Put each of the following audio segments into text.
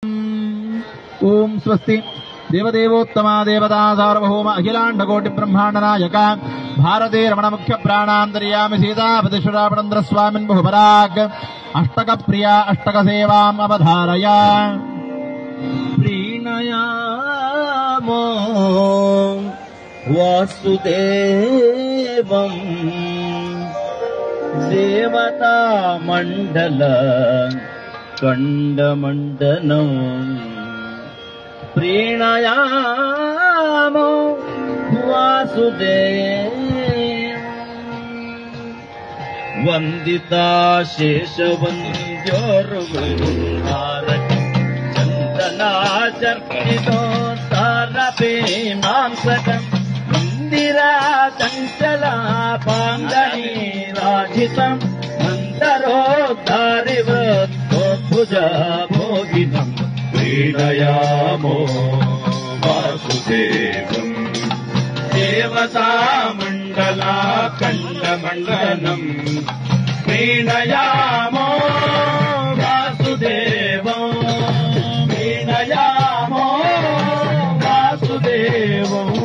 ओम स्वस्ति देवदेवोत्तमा देवता सार्वभौम अखिलांड कोटि ब्रह्मांड नायक भारते रमण मुख्य प्राणांतर्यामि सीतापतिश्वरापणन्द्र स्वामिन् बहुपराग अष्टक प्रिया अष्टक सेवाम् अवधारय प्रीणयामो वासुदेवम् देवता मंडल कंडमंडनम् प्रीणयामो वासुदेव वंदिता शेषवन्द्योर्वृन्दारक चन्दनाचर्पितोत्तारपे मांसकम् इंदिरा चञ्चला पाङ्गणी राजितम् मन्दरोद्धारिवद्भुजा भोगिनम् प्रीणयामो वासुदेवम् देवता मण्डला कण्डमण्डनम् प्रीणयामो वासुदेवम् प्रीणयामो वासुदेवम्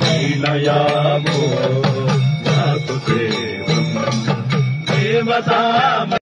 प्रीणयामो वासुदेवम् देवता